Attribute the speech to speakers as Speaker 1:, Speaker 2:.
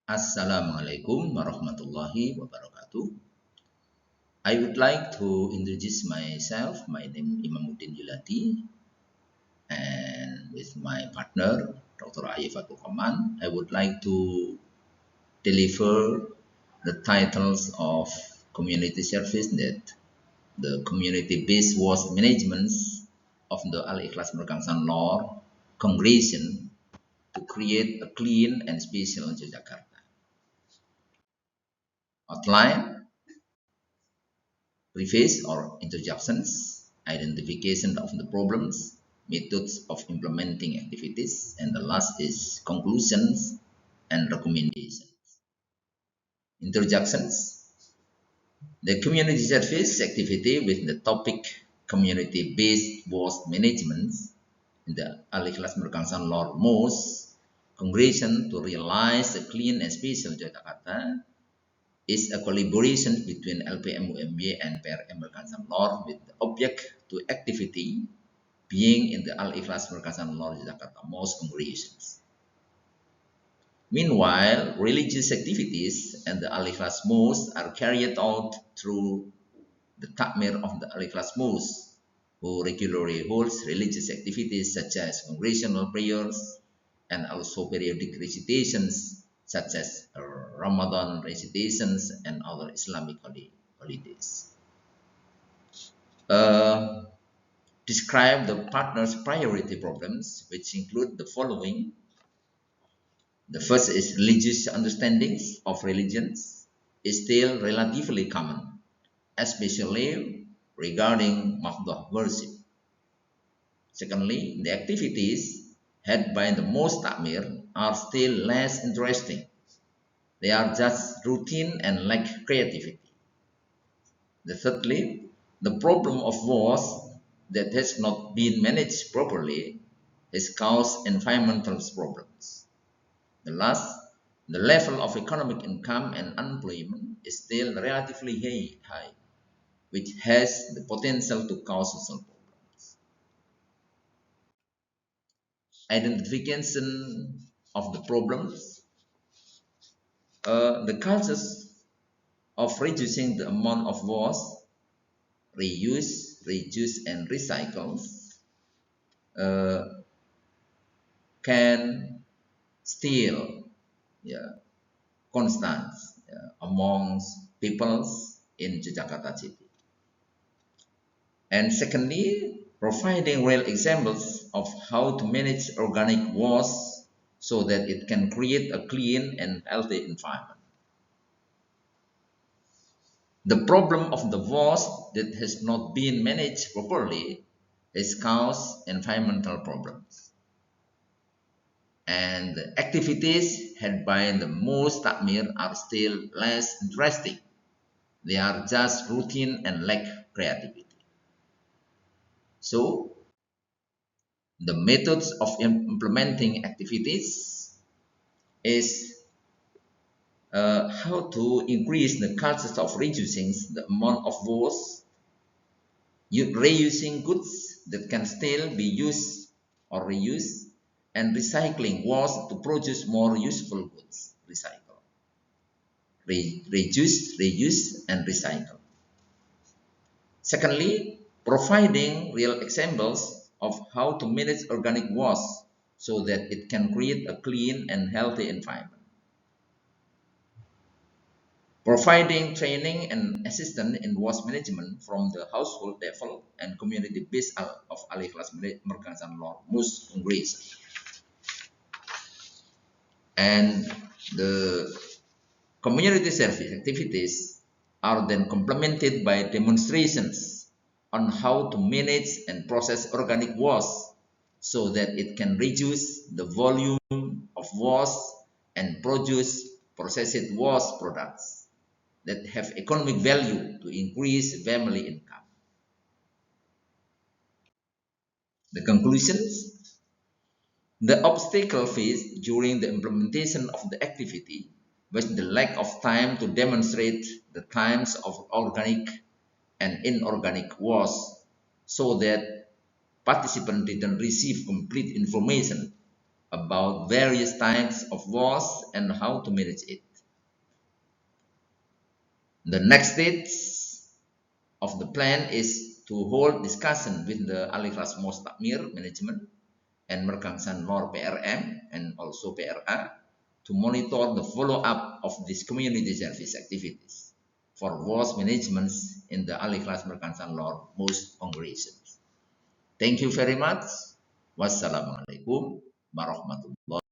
Speaker 1: Assalamualaikum warahmatullahi wabarakatuh. I would like to introduce myself. My name is Imamuddin Yulati, and with my partner, Dr. Ayif Fatul Koman, I would like to deliver the titles of community service that the community-based waste management of the Al-Ikhlas Merkangsan Law Congregation to create a clean and special Jakarta. Outline, preface or introductions, identification of the problems, methods of implementing activities, and the last is conclusions and recommendations. Introductions. The community service activity with the topic community-based waste management in the Al-Ikhlas Merkangsan Lor MOS congregation to realize a clean and special Jakarta is a collaboration between LPMUMY and PRM Merkangsan Lor with the object to activity being in the Al-Ikhlas Merkangsan Lor Jakarta MOS congregations. Meanwhile, religious activities and the Al-Ikhlas MOS are carried out through the Takmir of the Al-Ikhlas MOS, who regularly holds religious activities such as congregational prayers and also periodic recitations such as Ramadan recitations and other Islamic holidays. Describe the partner's priority problems, which include the following. The first is religious understandings of religions is still relatively common, especially regarding Mahdoh worship. Secondly, the activities had by the MOS Takmir are still less interesting. They are just routine and lack creativity. Thirdly, the problem of waste that has not been managed properly has caused environmental problems. The last, the level of economic income and unemployment is still relatively high, which has the potential to cause social problems. Identification of the problems. The cultures of reducing the amount of waste, reuse, reduce, and recycle can still constant amongst peoples in Jakarta city. And secondly, providing real examples of how to manage organic waste so that it can create a clean and healthy environment. The problem of the waste that has not been managed properly has caused environmental problems. And the activities had by the MOS Takmir are still less interesting. They are just routine and lack creativity. So, the methods of implementing activities is how to increase the culture of reducing the amount of waste, reusing goods that can still be used or reused, and recycling waste to produce more useful goods. Recycle, reduce, reuse, and recycle. Secondly, providing real examples of how to manage organic waste so that it can create a clean and healthy environment. Providing training and assistance in waste management from the household level and community base of Al-Ikhlas Merkangsan Lor MOS congregation. And the community service activities are then complemented by demonstrations on how to manage and process organic waste so that it can reduce the volume of waste and produce processed waste products that have economic value to increase family income. The conclusions. The obstacle faced during the implementation of the activity was the lack of time to demonstrate the types of organic and inorganic waste so that participants didn't receive complete information about various types of WOS and how to manage it. The next stage of the plan is to hold discussion with the Aliklas Mos Takmir management and Mergangsan Lor PRM and also PRA to monitor the follow-up of these community service activities for WOS management in the Aliklas Mergangsan Lor most congregations. Thank you very much. Wassalamualaikum warahmatullahi wabarakatuh.